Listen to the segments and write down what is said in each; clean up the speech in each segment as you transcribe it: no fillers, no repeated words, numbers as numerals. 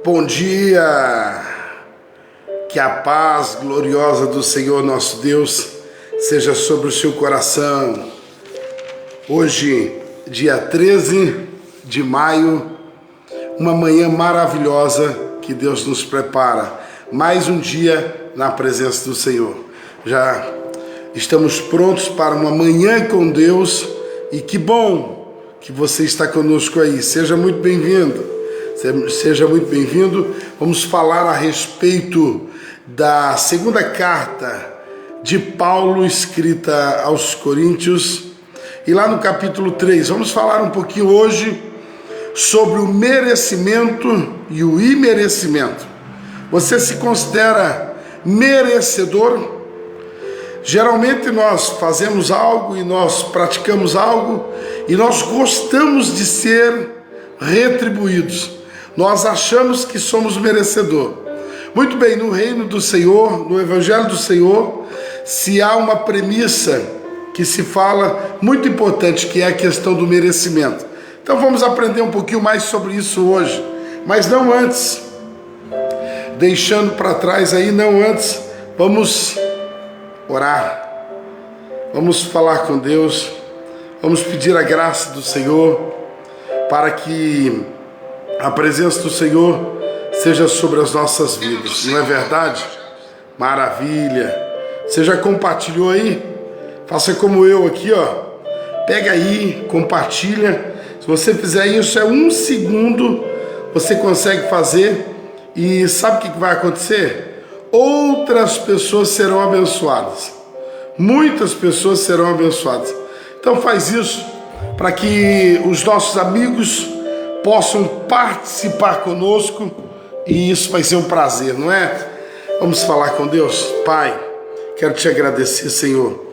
Bom dia, que a paz gloriosa do Senhor nosso Deus seja sobre o seu coração. Hoje, dia 13 de maio, uma manhã maravilhosa que Deus nos prepara. Mais um dia na presença do Senhor. Já estamos prontos para uma manhã com Deus e que bom que você está conosco aí. Seja muito bem-vindo. Seja muito bem-vindo. Vamos falar a respeito da segunda carta de Paulo escrita aos Coríntios. E lá no capítulo 3, vamos falar um pouquinho hoje sobre o merecimento e o imerecimento. Você se considera merecedor? Geralmente nós fazemos algo e nós praticamos algo e nós gostamos de ser retribuídos. Nós achamos que somos merecedor. Muito bem, no reino do Senhor, no evangelho do Senhor, se há uma premissa que se fala muito importante, que é a questão do merecimento. Então vamos aprender um pouquinho mais sobre isso hoje, mas não antes, deixando para trás aí, não antes, vamos orar, vamos falar com Deus, vamos pedir a graça do Senhor, para que a presença do Senhor seja sobre as nossas vidas, não é verdade? Maravilha! Você já compartilhou aí? Faça como eu aqui, ó. Pega aí, compartilha. Se você fizer isso, é 1 segundo, você consegue fazer. E sabe o que vai acontecer? Outras pessoas serão abençoadas. Muitas pessoas serão abençoadas. Então faz isso para que os nossos amigos possam participar conosco. E isso vai ser um prazer, não é? Vamos falar com Deus. Pai, quero te agradecer, Senhor,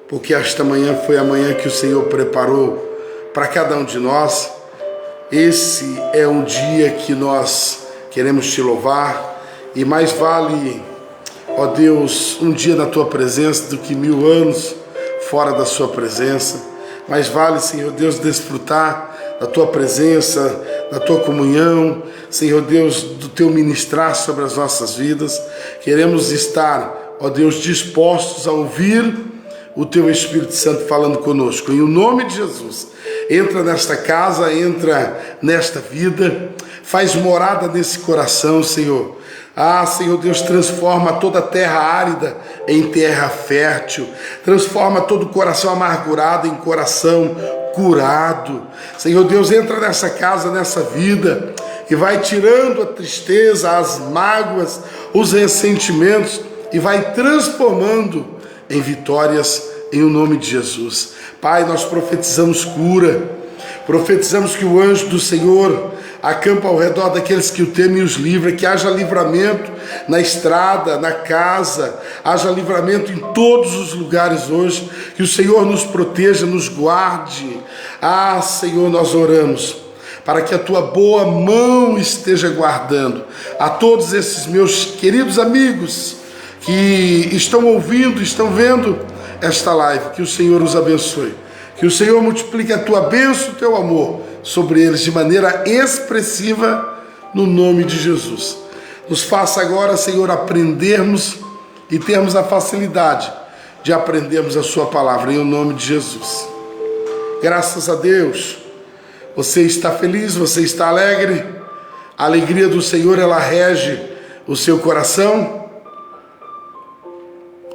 porque esta manhã foi a manhã que o Senhor preparou para cada um de nós. Esse é um dia que nós queremos te louvar, e mais vale, ó Deus, um dia na tua presença do que 1000 anos fora da sua presença. Mais vale, Senhor Deus, desfrutar da tua presença, da tua comunhão, Senhor Deus, do teu ministrar sobre as nossas vidas. Queremos estar, ó Deus, dispostos a ouvir o teu Espírito Santo falando conosco. Em o nome de Jesus, entra nesta casa, entra nesta vida, faz morada nesse coração, Senhor. Senhor Deus, transforma toda a terra árida em terra fértil, transforma todo o coração amargurado em coração curado. Senhor Deus, entra nessa casa, nessa vida, e vai tirando a tristeza, as mágoas, os ressentimentos, e vai transformando em vitórias, em o nome de Jesus. Pai, nós profetizamos cura, profetizamos que o anjo do Senhor acampa ao redor daqueles que o temem e os livra, que haja livramento na estrada, na casa, haja livramento em todos os lugares hoje, que o Senhor nos proteja, nos guarde. Senhor, nós oramos para que a tua boa mão esteja guardando a todos esses meus queridos amigos que estão ouvindo, estão vendo esta live. Que o Senhor os abençoe, que o Senhor multiplique a tua bênção, o teu amor sobre eles de maneira expressiva, no nome de Jesus. Nos faça agora, Senhor, aprendermos e termos a facilidade de aprendermos a sua palavra, em o nome de Jesus. Graças a Deus, você está feliz, você está alegre, a alegria do Senhor, ela rege o seu coração.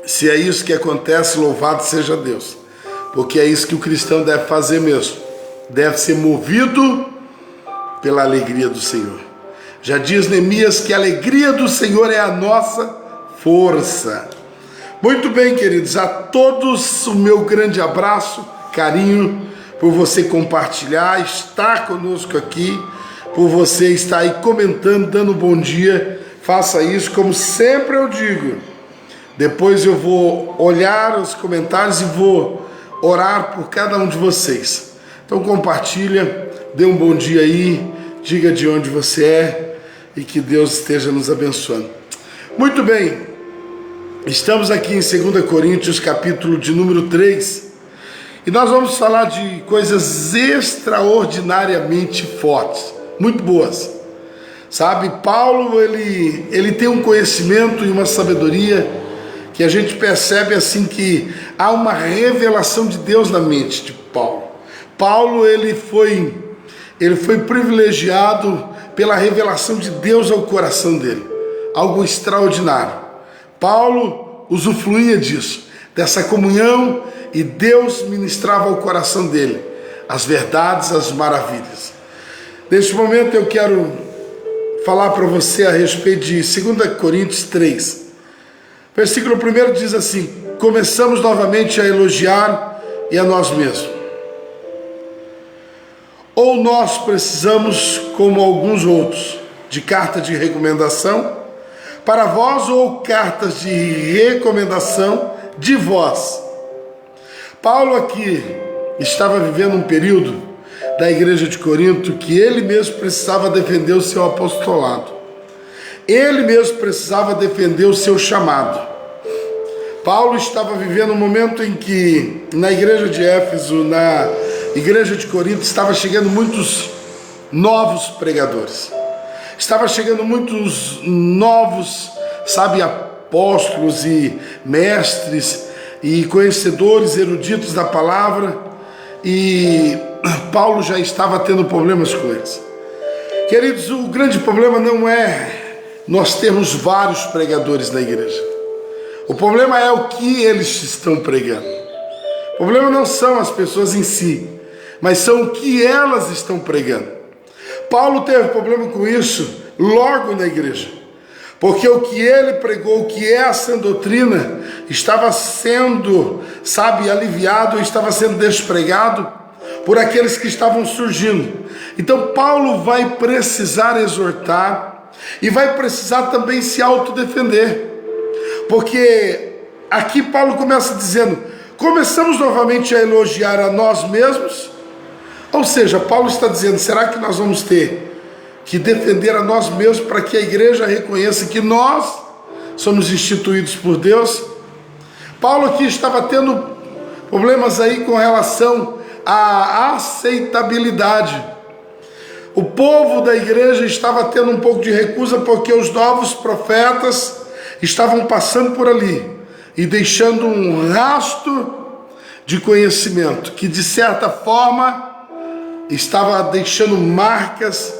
Se é isso que acontece, louvado seja Deus, porque é isso que o cristão deve fazer mesmo, deve ser movido pela alegria do Senhor. Já diz Neemias que a alegria do Senhor é a nossa força. Muito bem, queridos, a todos o meu grande abraço, carinho, por você compartilhar, estar conosco aqui, por você estar aí comentando, dando bom dia. Faça isso, como sempre eu digo. Depois eu vou olhar os comentários e vou orar por cada um de vocês. Então compartilha, dê um bom dia aí, diga de onde você é e que Deus esteja nos abençoando. Muito bem, estamos aqui em 2 Coríntios, capítulo de número 3, e nós vamos falar de coisas extraordinariamente fortes, muito boas. Sabe, Paulo, ele tem um conhecimento e uma sabedoria que a gente percebe assim que há uma revelação de Deus na mente de Paulo. Paulo, ele foi privilegiado pela revelação de Deus ao coração dele, algo extraordinário. Paulo usufruía disso, dessa comunhão, e Deus ministrava ao coração dele as verdades, as maravilhas. Neste momento eu quero falar para você a respeito de 2 Coríntios 3. Versículo 1 diz assim: começamos novamente a elogiar e a nós mesmos. Ou nós precisamos, como alguns outros, de carta de recomendação para vós, ou cartas de recomendação de vós? Paulo aqui estava vivendo um período da igreja de Corinto que ele mesmo precisava defender o seu apostolado. Ele mesmo precisava defender o seu chamado. Paulo estava vivendo um momento em que na igreja de Éfeso, na igreja de Corinto, estava chegando muitos novos pregadores. Estava chegando muitos novos, apóstolos e mestres e conhecedores eruditos da palavra, e Paulo já estava tendo problemas com eles. Queridos, o grande problema não é nós termos vários pregadores na igreja. O problema é o que eles estão pregando. O problema não são as pessoas em si, mas são o que elas estão pregando. Paulo teve problema com isso logo na igreja, porque o que ele pregou, o que é a sã doutrina, estava sendo, aliviado, estava sendo despregado por aqueles que estavam surgindo. Então Paulo vai precisar exortar e vai precisar também se autodefender, porque aqui Paulo começa dizendo: começamos novamente a elogiar a nós mesmos. Ou seja, Paulo está dizendo: será que nós vamos ter que defender a nós mesmos para que a igreja reconheça que nós somos instituídos por Deus? Paulo aqui estava tendo problemas aí com relação à aceitabilidade. O povo da igreja estava tendo um pouco de recusa porque os novos profetas estavam passando por ali e deixando um rastro de conhecimento que, de certa forma, estava deixando marcas,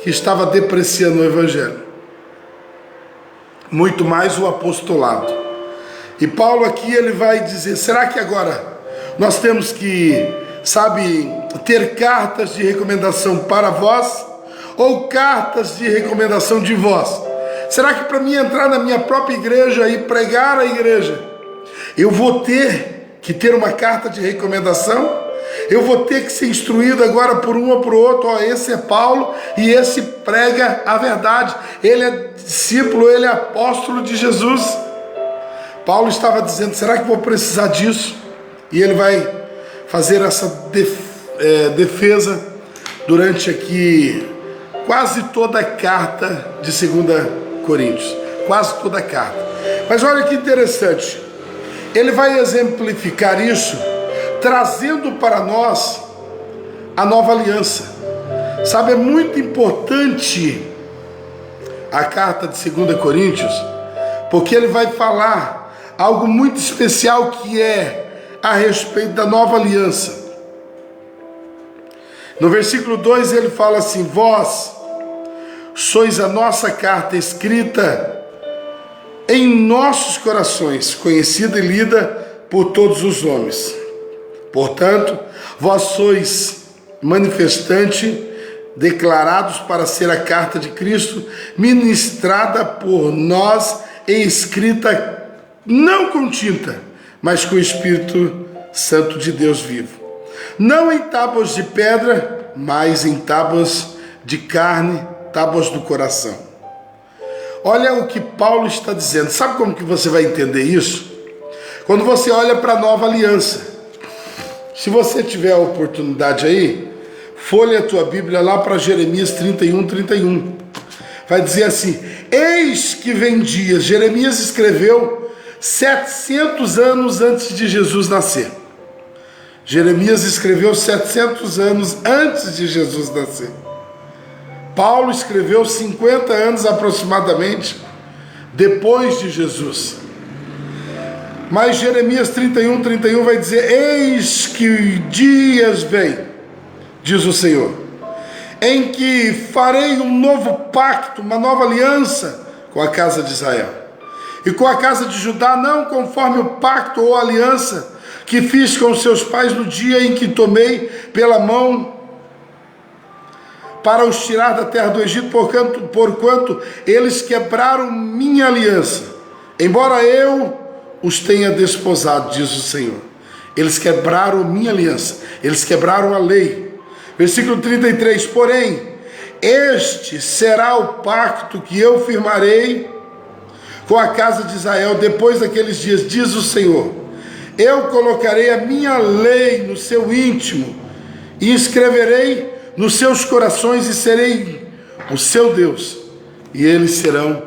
que estava depreciando o evangelho, muito mais o apostolado. E Paulo aqui ele vai dizer: será que agora nós temos que, ter cartas de recomendação para vós, ou cartas de recomendação de vós? Será que para mim entrar na minha própria igreja e pregar a igreja, eu vou ter que ter uma carta de recomendação? Eu vou ter que ser instruído agora por um ou por outro? Esse é Paulo e esse prega a verdade, ele é discípulo, ele é apóstolo de Jesus. Paulo estava dizendo: será que vou precisar disso? E ele vai fazer essa defesa durante aqui quase toda a carta de 2 Coríntios, quase toda a carta. Mas olha que interessante, ele vai exemplificar isso trazendo para nós a nova aliança. É muito importante a carta de 2 Coríntios, porque ele vai falar algo muito especial, que é a respeito da nova aliança. No versículo 2 ele fala assim: vós sois a nossa carta escrita em nossos corações, conhecida e lida por todos os homens. Portanto, vós sois manifestante, declarados para ser a carta de Cristo, ministrada por nós e escrita não com tinta, mas com o Espírito Santo de Deus vivo. Não em tábuas de pedra, mas em tábuas de carne, tábuas do coração. Olha o que Paulo está dizendo. Sabe como que você vai entender isso? Quando você olha para a nova aliança. Se você tiver a oportunidade aí, folhe a tua Bíblia lá para Jeremias 31. Vai dizer assim: eis que vem dias. Jeremias escreveu 700 anos antes de Jesus nascer. Jeremias escreveu 700 anos antes de Jesus nascer. Paulo escreveu 50 anos aproximadamente depois de Jesus. Mas Jeremias 31 vai dizer: eis que dias vêm, diz o Senhor, em que farei um novo pacto, uma nova aliança com a casa de Israel e com a casa de Judá, não conforme o pacto ou aliança que fiz com seus pais no dia em que tomei pela mão para os tirar da terra do Egito, porquanto eles quebraram minha aliança, embora eu os tenha desposado, diz o Senhor. Eles quebraram minha aliança, eles quebraram a lei. Versículo 33, porém, este será o pacto que eu firmarei com a casa de Israel depois daqueles dias, diz o Senhor. Eu colocarei a minha lei no seu íntimo e escreverei nos seus corações e serei o seu Deus, e eles serão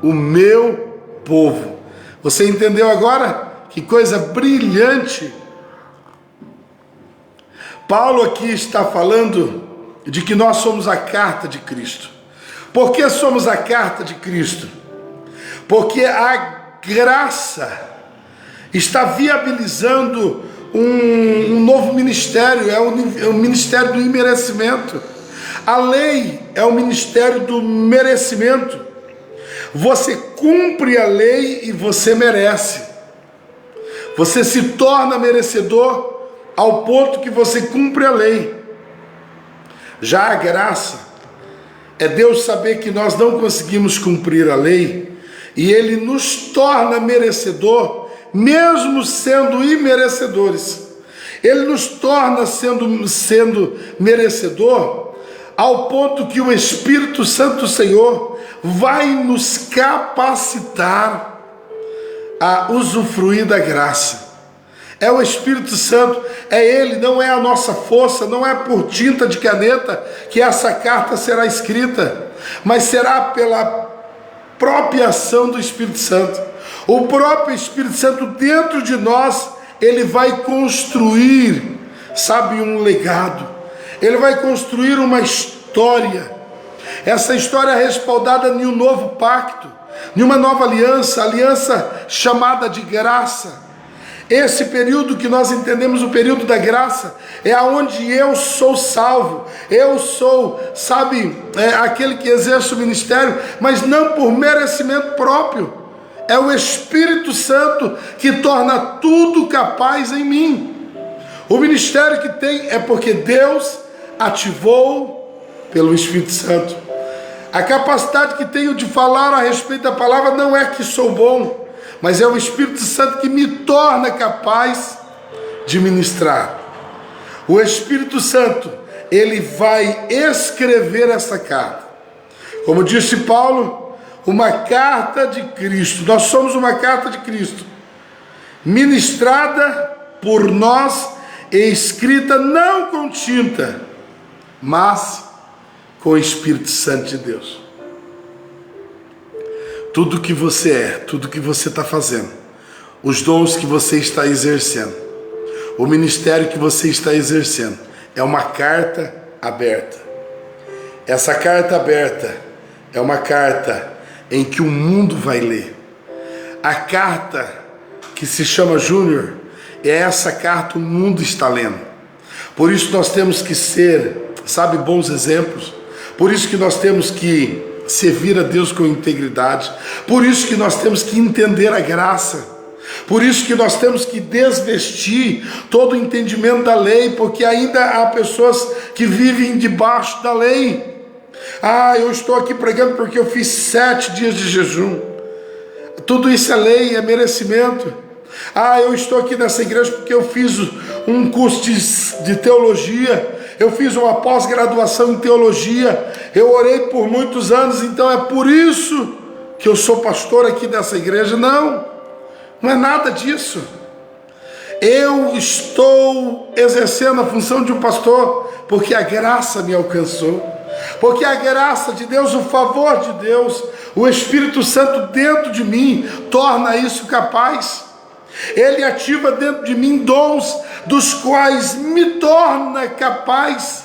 o meu povo. Você entendeu agora? Que coisa brilhante! Paulo aqui está falando de que nós somos a carta de Cristo. Por que somos a carta de Cristo? Porque a graça está viabilizando um novo ministério, é o ministério do imerecimento. A lei é o ministério do merecimento. Você cumpre a lei e você merece. Você se torna merecedor ao ponto que você cumpre a lei. Já a graça é Deus saber que nós não conseguimos cumprir a lei e Ele nos torna merecedor, mesmo sendo imerecedores. Ele nos torna sendo merecedor ao ponto que o Espírito Santo do Senhor vai nos capacitar a usufruir da graça. É o Espírito Santo, é Ele, não é a nossa força, não é por tinta de caneta que essa carta será escrita, mas será pela própria ação do Espírito Santo. O próprio Espírito Santo dentro de nós, ele vai construir, sabe, um legado. Ele vai construir uma história. Essa história é respaldada em um novo pacto, em uma nova aliança, aliança chamada de graça. Esse período que nós entendemos, o período da graça, é aonde eu sou salvo, eu sou, sabe, aquele que exerce o ministério, mas não por merecimento próprio. É o Espírito Santo que torna tudo capaz em mim. O ministério que tem é porque Deus ativou pelo Espírito Santo. A capacidade que tenho de falar a respeito da palavra não é que sou bom, mas é o Espírito Santo que me torna capaz de ministrar. O Espírito Santo, ele vai escrever essa carta. Como disse Paulo, uma carta de Cristo. Nós somos uma carta de Cristo, ministrada por nós e escrita não com tinta, mas com o Espírito Santo de Deus. Tudo que você é, tudo que você está fazendo, os dons que você está exercendo, o ministério que você está exercendo, é uma carta aberta. Essa carta aberta é uma carta em que o mundo vai ler. A carta que se chama Júnior, é essa carta o mundo está lendo. Por isso nós temos que ser, sabe, bons exemplos. Por isso que nós temos que servir a Deus com integridade. Por isso que nós temos que entender a graça. Por isso que nós temos que desvestir todo o entendimento da lei, porque ainda há pessoas que vivem debaixo da lei. Eu estou aqui pregando porque eu fiz 7 dias de jejum. Tudo isso é lei, é merecimento. Eu estou aqui nessa igreja porque eu fiz um curso de teologia, eu fiz uma pós-graduação em teologia, eu orei por muitos anos, então é por isso que eu sou pastor aqui dessa igreja. Não é nada disso. Eu estou exercendo a função de um pastor porque a graça me alcançou, porque a graça de Deus, o favor de Deus, o Espírito Santo dentro de mim torna isso capaz. Ele ativa dentro de mim dons dos quais me torna capaz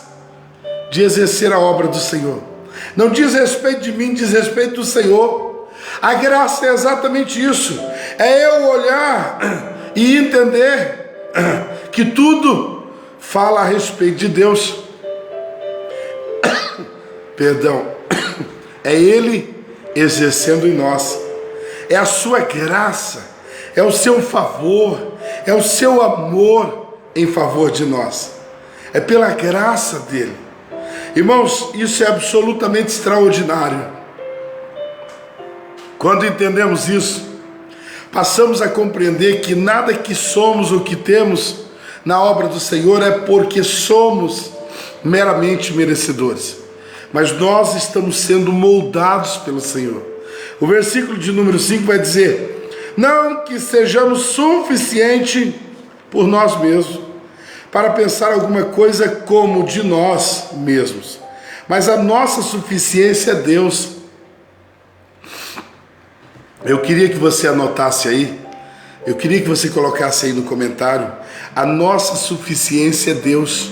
de exercer a obra do Senhor. Não diz respeito de mim, diz respeito do Senhor. A graça é exatamente isso. É eu olhar e entender que tudo fala a respeito de Deus. Perdão. É Ele exercendo em nós. É a sua graça, é o seu favor, é o seu amor em favor de nós. É pela graça dele. Irmãos, isso é absolutamente extraordinário. Quando entendemos isso, passamos a compreender que nada que somos ou que temos na obra do Senhor é porque somos meramente merecedores, mas nós estamos sendo moldados pelo Senhor. O versículo de número 5 vai dizer: não que sejamos suficientes por nós mesmos, para pensar alguma coisa como de nós mesmos, mas a nossa suficiência é Deus. Eu queria que você anotasse aí, eu queria que você colocasse aí no comentário: a nossa suficiência é Deus.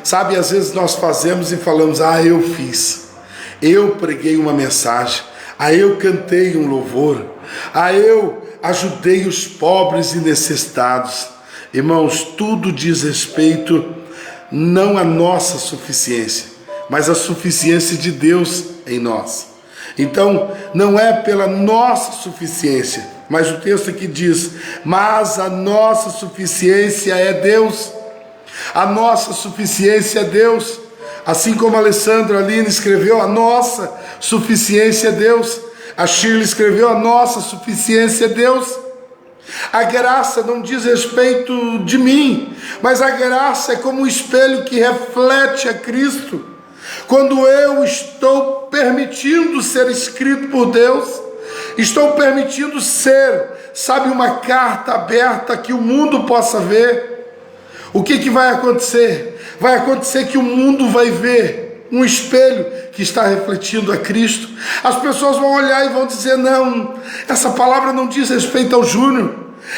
Sabe, às vezes nós fazemos e falamos: eu fiz, eu preguei uma mensagem, eu cantei um louvor, eu ajudei os pobres e necessitados. Irmãos, tudo diz respeito não à nossa suficiência, mas à suficiência de Deus em nós. Então, não é pela nossa suficiência, mas o texto aqui diz: mas a nossa suficiência é Deus. A nossa suficiência é Deus. Assim como a Alessandra Aline escreveu, a nossa suficiência é Deus. A Shirley escreveu, a nossa suficiência é Deus. A graça não diz respeito de mim, mas a graça é como um espelho que reflete a Cristo. Quando eu estou permitindo ser escrito por Deus, estou permitindo ser, sabe, uma carta aberta que o mundo possa ver, o que vai acontecer? Vai acontecer que o mundo vai ver um espelho que está refletindo a Cristo. As pessoas vão olhar e vão dizer: não, essa palavra não diz respeito ao Júnior,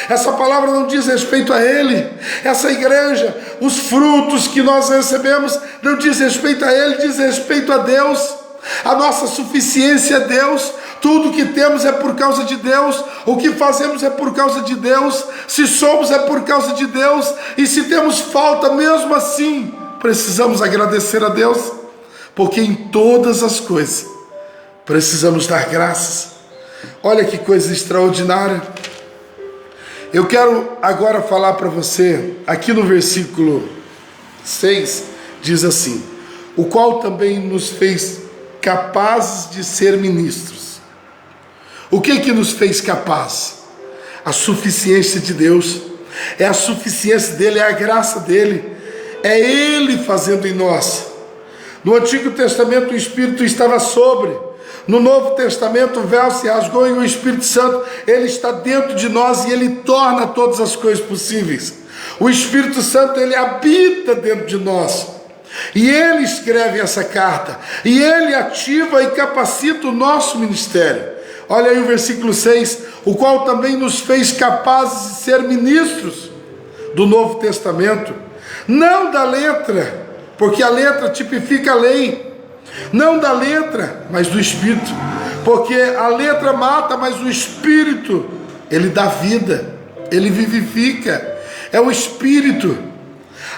essa palavra não diz respeito a ele, essa igreja, os frutos que nós recebemos não diz respeito a ele, diz respeito a Deus. A nossa suficiência é Deus. Tudo que temos é por causa de Deus, o que fazemos é por causa de Deus, se somos é por causa de Deus, e se temos falta, mesmo assim precisamos agradecer a Deus, porque em todas as coisas precisamos dar graças. Olha que coisa extraordinária. Eu quero agora falar para você, aqui no versículo 6, diz assim: o qual também nos fez capazes de ser ministros. O que nos fez capazes? A suficiência de Deus. É a suficiência dele, é a graça dele, é ele fazendo em nós. No Antigo Testamento o Espírito estava sobre, no Novo Testamento o véu se rasgou e o Espírito Santo, ele está dentro de nós e ele torna todas as coisas possíveis. O Espírito Santo, ele habita dentro de nós, e ele escreve essa carta, e ele ativa e capacita o nosso ministério. Olha aí o versículo 6, o qual também nos fez capazes de ser ministros do Novo Testamento, não da letra, porque a letra tipifica a lei, não da letra, mas do Espírito, porque a letra mata, mas o Espírito, ele dá vida, ele vivifica, é o Espírito.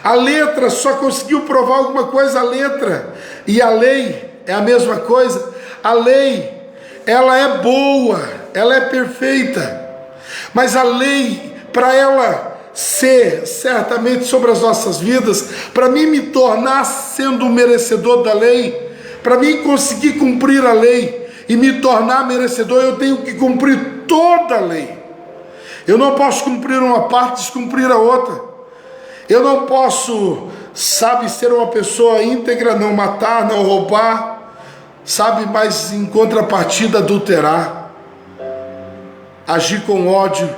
A letra só conseguiu provar alguma coisa, a letra, e a lei é a mesma coisa. A lei, ela é boa, ela é perfeita, mas a lei, para ela ser certamente sobre as nossas vidas, para mim me tornar sendo merecedor da lei, para mim conseguir cumprir a lei e me tornar merecedor, eu tenho que cumprir toda a lei. Eu não posso cumprir uma parte e descumprir a outra. Eu não posso, sabe, ser uma pessoa íntegra, não matar, não roubar, sabe, mas em contrapartida adulterar, agir com ódio,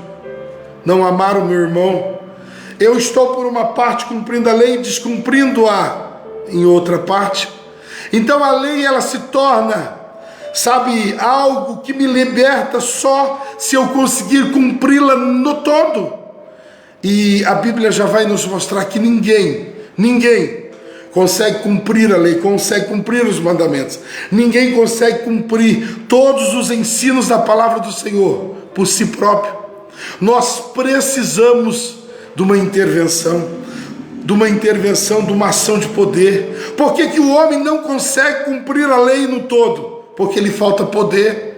não amar o meu irmão. Eu estou por uma parte cumprindo a lei e descumprindo-a em outra parte. Então a lei, ela se torna, sabe, algo que me liberta só se eu conseguir cumpri-la no todo. E a Bíblia já vai nos mostrar que ninguém consegue cumprir a lei, consegue cumprir os mandamentos. Ninguém consegue cumprir todos os ensinos da palavra do Senhor por si próprio. Nós precisamos de uma intervenção, de uma ação de poder. Por que o homem não consegue cumprir a lei no todo? Porque lhe falta poder.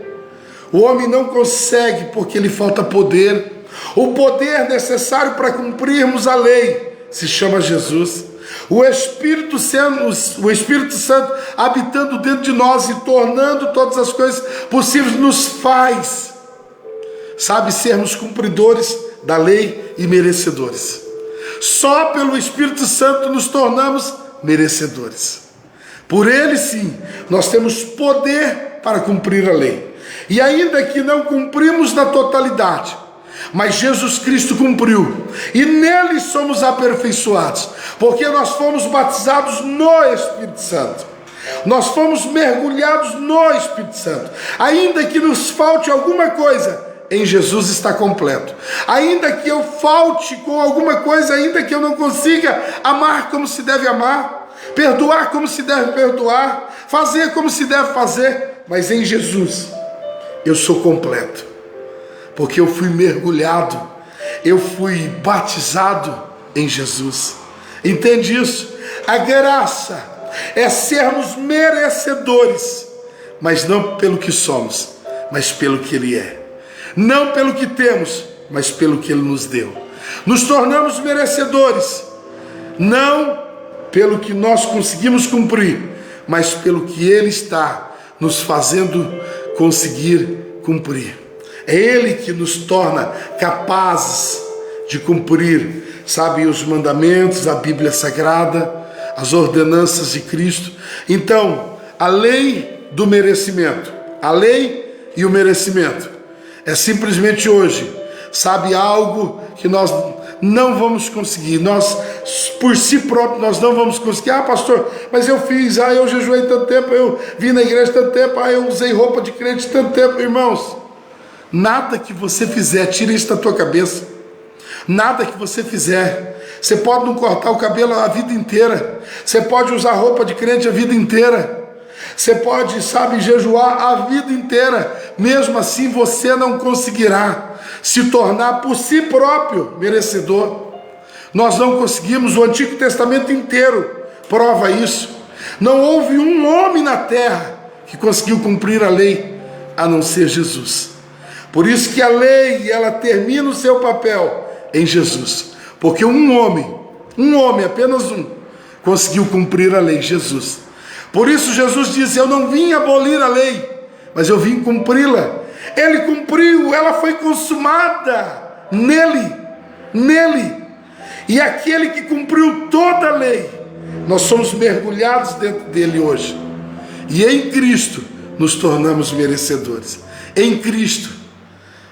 O homem não consegue porque lhe falta poder. O poder necessário para cumprirmos a lei se chama Jesus. O Espírito Santo habitando dentro de nós e tornando todas as coisas possíveis nos faz, sermos cumpridores da lei e merecedores. Só pelo Espírito Santo nos tornamos merecedores. Por ele sim, nós temos poder para cumprir a lei. E ainda que não cumprimos na totalidade, mas Jesus Cristo cumpriu, e nele somos aperfeiçoados, porque nós fomos batizados no Espírito Santo, nós fomos mergulhados no Espírito Santo. Ainda que nos falte alguma coisa, em Jesus está completo. Ainda que eu falte com alguma coisa, ainda que eu não consiga amar como se deve amar, perdoar como se deve perdoar, fazer como se deve fazer, mas em Jesus eu sou completo, porque eu fui mergulhado, eu fui batizado em Jesus. Entende isso? A graça é sermos merecedores, mas não pelo que somos, mas pelo que Ele é. Não pelo que temos, mas pelo que Ele nos deu. Nos tornamos merecedores, não pelo que nós conseguimos cumprir, mas pelo que Ele está nos fazendo conseguir cumprir. É Ele que nos torna capazes de cumprir, os mandamentos, a Bíblia Sagrada, as ordenanças de Cristo. Então, a lei do merecimento, a lei e o merecimento, é simplesmente hoje, algo que nós não vamos conseguir, nós por si próprio nós não vamos conseguir. Pastor, mas eu fiz, eu jejuei tanto tempo, eu vim na igreja tanto tempo, eu usei roupa de crente tanto tempo. Irmãos, nada que você fizer, tira isso da tua cabeça. Nada que você fizer, você pode não cortar o cabelo a vida inteira, você pode usar roupa de crente a vida inteira, você pode, jejuar a vida inteira, mesmo assim você não conseguirá se tornar por si próprio merecedor. Nós não conseguimos, o Antigo Testamento inteiro prova isso. Não houve um homem na terra que conseguiu cumprir a lei, a não ser Jesus. Por isso que a lei, ela termina o seu papel em Jesus, porque um homem, apenas um, conseguiu cumprir a lei, Jesus. Por isso Jesus disse: eu não vim abolir a lei, mas eu vim cumpri-la. Ele cumpriu, ela foi consumada nele. E aquele que cumpriu toda a lei, nós somos mergulhados dentro dele hoje. E em Cristo nos tornamos merecedores. Em Cristo.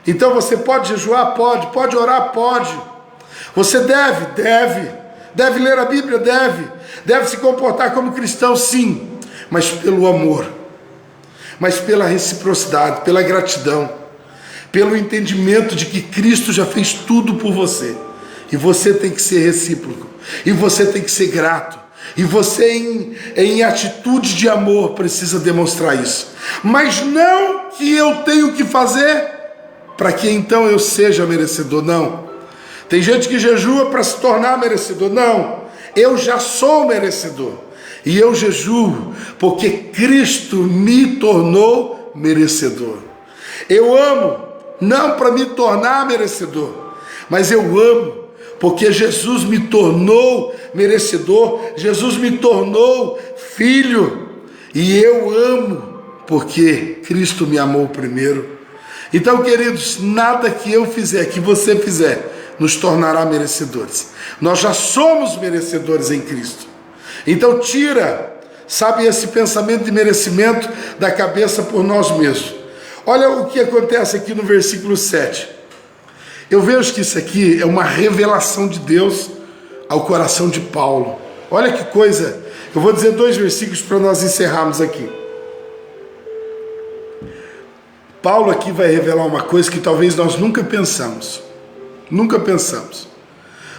Então você pode jejuar? Pode orar? Pode. Você deve ler a Bíblia? Deve se comportar como cristão? Sim. Mas pelo amor, mas pela reciprocidade, pela gratidão, pelo entendimento de que Cristo já fez tudo por você, e você tem que ser recíproco, e você tem que ser grato, e você em atitude de amor precisa demonstrar isso. Mas não que eu tenho que fazer para que então eu seja merecedor, não. Tem gente que jejua para se tornar merecedor. Não, eu já sou merecedor. E eu jejuo porque Cristo me tornou merecedor. Eu amo, não para me tornar merecedor, mas eu amo porque Jesus me tornou merecedor, Jesus me tornou filho. E eu amo porque Cristo me amou primeiro. Então, queridos, nada que eu fizer, que você fizer, nos tornará merecedores. Nós já somos merecedores em Cristo. Então tira, esse pensamento de merecimento da cabeça por nós mesmos. Olha o que acontece aqui no versículo 7. Eu vejo que isso aqui é uma revelação de Deus ao coração de Paulo. Olha que coisa. Eu vou dizer 2 versículos para nós encerrarmos aqui. Paulo aqui vai revelar uma coisa que talvez nós nunca pensamos. Nunca pensamos.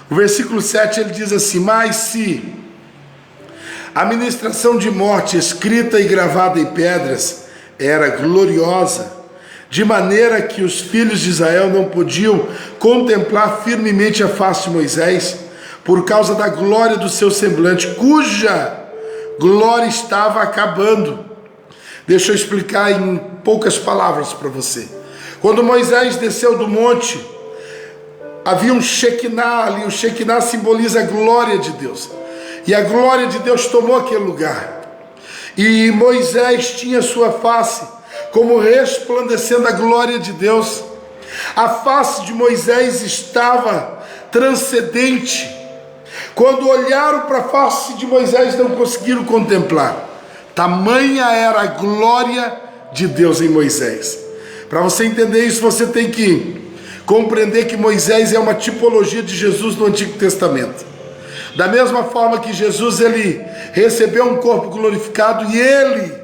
O versículo 7 ele diz assim: mas se A ministração de morte, escrita e gravada em pedras, era gloriosa, de maneira que os filhos de Israel não podiam contemplar firmemente a face de Moisés, por causa da glória do seu semblante, cuja glória estava acabando. Deixa eu explicar em poucas palavras para você. Quando Moisés desceu do monte, havia um Shekinah ali. O Shekinah simboliza a glória de Deus, e a glória de Deus tomou aquele lugar, e Moisés tinha sua face como resplandecendo a glória de Deus. A face de Moisés estava transcendente. Quando olharam para a face de Moisés, não conseguiram contemplar, tamanha era a glória de Deus em Moisés. Para você entender isso, você tem que compreender que Moisés é uma tipologia de Jesus no Antigo Testamento. Da mesma forma que Jesus, ele recebeu um corpo glorificado e ele,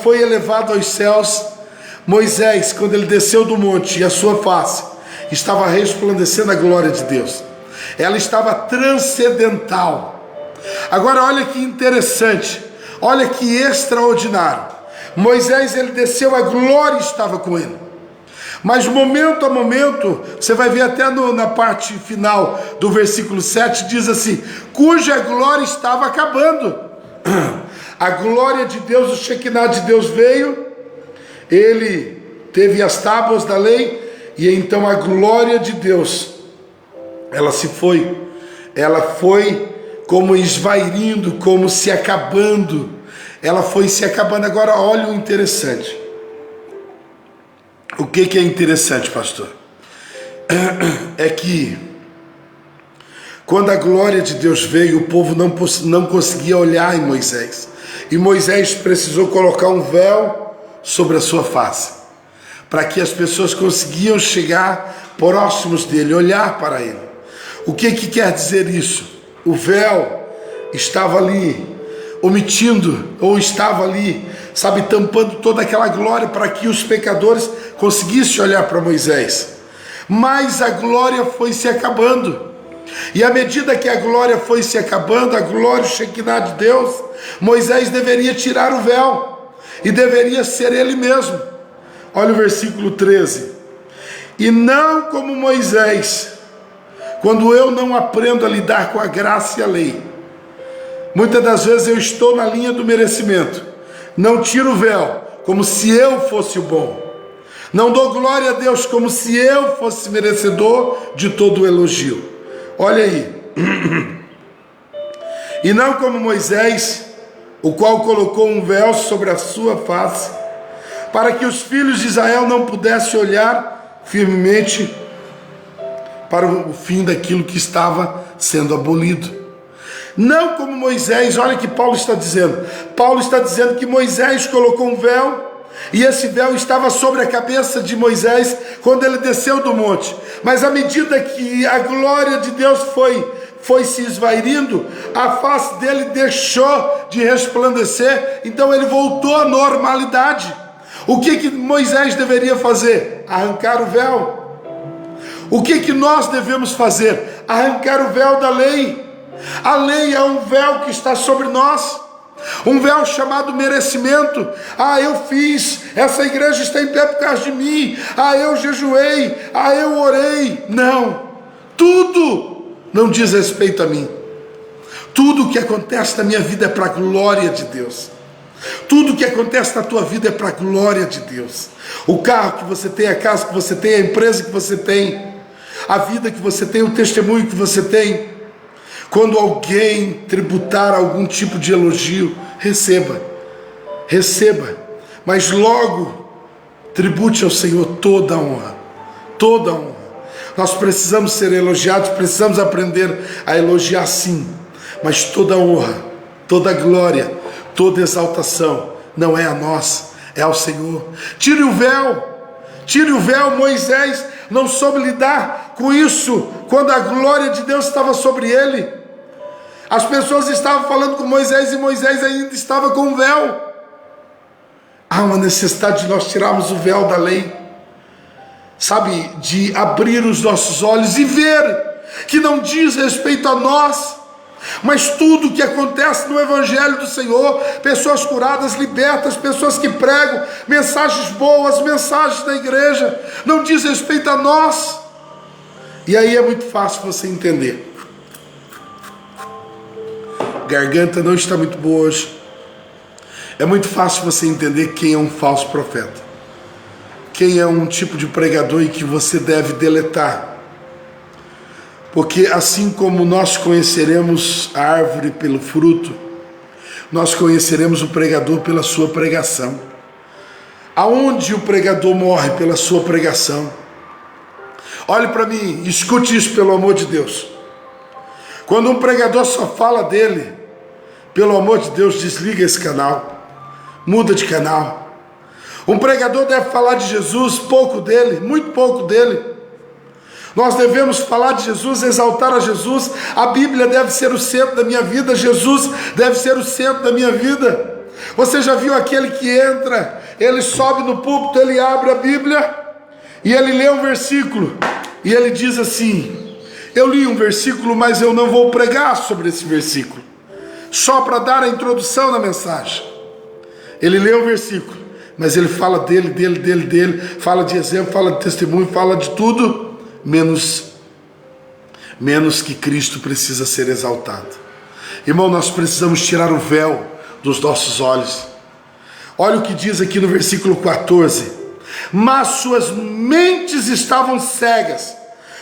foi elevado aos céus. Moisés, quando ele desceu do monte, e a sua face estava resplandecendo a glória de Deus, ela estava transcendental. Agora olha que interessante, olha que extraordinário. Moisés, ele desceu, a glória estava com ele, mas momento a momento, você vai ver até na parte final do versículo 7, diz assim, cuja glória estava acabando. A glória de Deus, o Shekinah de Deus veio, ele teve as tábuas da lei, e então a glória de Deus, ela foi como esvairindo, como se acabando, ela foi se acabando. Agora olha o interessante. O que é interessante, pastor? É que quando a glória de Deus veio, o povo não conseguia olhar em Moisés, e Moisés precisou colocar um véu sobre a sua face, para que as pessoas conseguiam chegar próximos dele, olhar para ele. O que quer dizer isso? O véu estava ali, omitindo, ou estava ali, tampando toda aquela glória, para que os pecadores conseguissem olhar para Moisés. Mas a glória foi se acabando, e à medida que a glória foi se acabando, a glória, o Shekinah de Deus, Moisés deveria tirar o véu, e deveria ser ele mesmo. Olha o versículo 13. E não como Moisés, quando eu não aprendo a lidar com a graça e a lei. Muitas das vezes eu estou na linha do merecimento, não tiro o véu como se eu fosse o bom, não dou glória a Deus como se eu fosse merecedor de todo o elogio. Olha aí. E não como Moisés, o qual colocou um véu sobre a sua face, para que os filhos de Israel não pudessem olhar firmemente para o fim daquilo que estava sendo abolido. Não como Moisés. Olha que Paulo está dizendo. Paulo está dizendo que Moisés colocou um véu, e esse véu estava sobre a cabeça de Moisés quando ele desceu do monte, mas à medida que a glória de Deus foi se esvairindo, a face dele deixou de resplandecer, então ele voltou à normalidade. O que Moisés deveria fazer? Arrancar o véu. O que nós devemos fazer? Arrancar o véu da lei. A lei é um véu que está sobre nós, um véu chamado merecimento. Eu fiz, essa igreja está em pé por causa de mim, eu jejuei, eu orei. Não, tudo não diz respeito a mim. Tudo que acontece na minha vida é para a glória de Deus. Tudo que acontece na tua vida é para a glória de Deus. O carro que você tem, a casa que você tem, a empresa que você tem, a vida que você tem, o testemunho que você tem. Quando alguém tributar algum tipo de elogio, receba, mas logo tribute ao Senhor toda a honra, toda a honra. Nós precisamos ser elogiados, precisamos aprender a elogiar sim, mas toda a honra, toda a glória, toda a exaltação não é a nós, é ao Senhor. Tire o véu. Moisés não soube lidar com isso quando a glória de Deus estava sobre ele. As pessoas estavam falando com Moisés, e Moisés ainda estava com o véu. Há uma necessidade de nós tirarmos o véu da lei, de abrir os nossos olhos e ver que não diz respeito a nós, Mas tudo que acontece no Evangelho do Senhor, pessoas curadas, libertas, pessoas que pregam, mensagens boas, mensagens da igreja, não diz respeito a nós. E aí é muito fácil você entender. Garganta não está muito boa hoje. É muito fácil você entender quem é um falso profeta, quem é um tipo de pregador e que você deve deletar. Porque assim como nós conheceremos a árvore pelo fruto, nós conheceremos o pregador pela sua pregação. Aonde o pregador morre? Pela sua pregação. Olhe para mim, escute isso pelo amor de Deus. Quando um pregador só fala dele, pelo amor de Deus, desliga esse canal, muda de canal. Um pregador deve falar de Jesus, pouco dele, muito pouco dele. Nós devemos falar de Jesus, exaltar a Jesus. A Bíblia deve ser o centro da minha vida, Jesus deve ser o centro da minha vida. Você já viu aquele que entra, ele sobe no púlpito, ele abre a Bíblia e ele lê um versículo e ele diz assim: eu li um versículo, mas eu não vou pregar sobre esse versículo, só para dar a introdução na mensagem. Ele lê um versículo, mas ele fala dele, fala de exemplo, fala de testemunho, fala de tudo, menos que Cristo precisa ser exaltado. Irmão, nós precisamos tirar o véu dos nossos olhos. Olha o que diz aqui no versículo 14: mas suas mentes estavam cegas,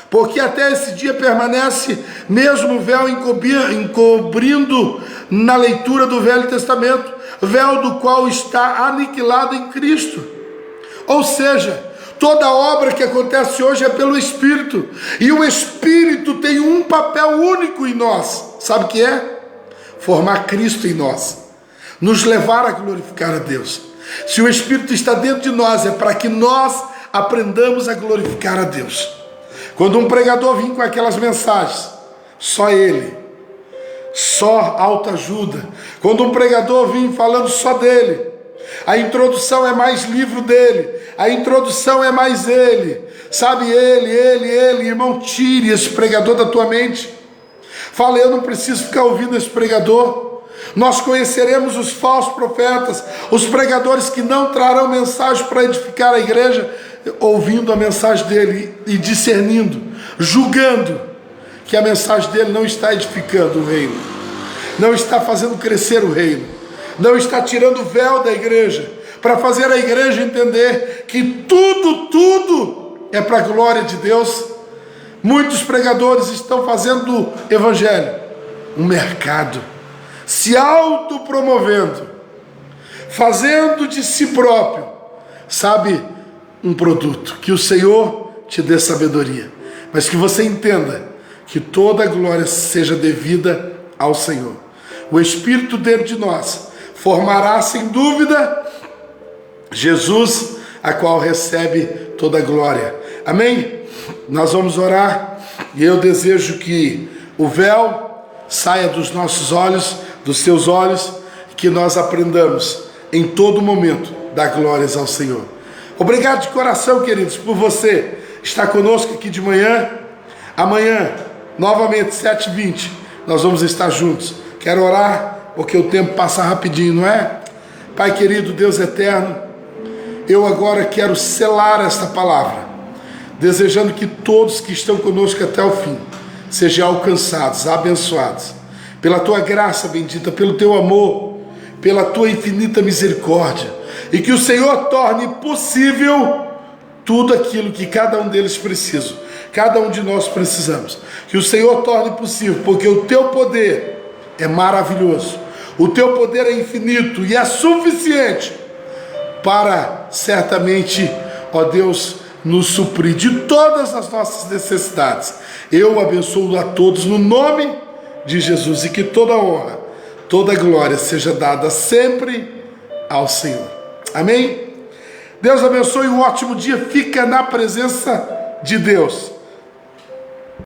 porque até esse dia permanece mesmo o véu encobrindo na leitura do Velho Testamento, véu do qual está aniquilado em Cristo. Ou seja, toda obra que acontece hoje é pelo Espírito, e o Espírito tem um papel único em nós. Sabe o que é? Formar Cristo em nós, nos levar a glorificar a Deus. Se o Espírito está dentro de nós, é para que nós aprendamos a glorificar a Deus. Quando um pregador vem com aquelas mensagens, só ele, só autoajuda. Quando um pregador vem falando só dele, a introdução é mais livro dele, a introdução é mais ele, sabe, ele, irmão, tire esse pregador da tua mente. Fala, eu não preciso ficar ouvindo esse pregador. Nós conheceremos os falsos profetas, os pregadores que não trarão mensagem para edificar a igreja, ouvindo a mensagem dele e discernindo, julgando que a mensagem dele não está edificando o reino, não está fazendo crescer o reino, não está tirando o véu da igreja, para fazer a igreja entender que tudo é para a glória de Deus. Muitos pregadores estão fazendo do evangelho um mercado, se autopromovendo, fazendo de si próprio, sabe, um produto. Que o Senhor te dê sabedoria, mas que você entenda que toda a glória seja devida ao Senhor. O Espírito dentro de nós formará sem dúvida Jesus, a qual recebe toda a glória. Amém? Nós vamos orar e eu desejo que o véu saia dos nossos olhos, dos seus olhos, que nós aprendamos em todo momento dar glórias ao Senhor. Obrigado de coração, queridos, por você estar conosco aqui de manhã. Amanhã, novamente, 7h20, nós vamos estar juntos. Quero orar, porque o tempo passa rapidinho, não é? Pai querido, Deus eterno, eu agora quero selar esta palavra, desejando que todos que estão conosco até o fim sejam alcançados, abençoados, pela Tua graça bendita, pelo Teu amor, pela Tua infinita misericórdia, e que o Senhor torne possível tudo aquilo que cada um deles precisa, cada um de nós precisamos. Que o Senhor torne possível, porque o Teu poder é maravilhoso, o Teu poder é infinito e é suficiente para certamente, ó Deus, nos suprir de todas as nossas necessidades. Eu abençoo a todos no nome de Jesus, e que toda honra, toda glória seja dada sempre ao Senhor. Amém? Deus abençoe, um ótimo dia. Fica na presença de Deus.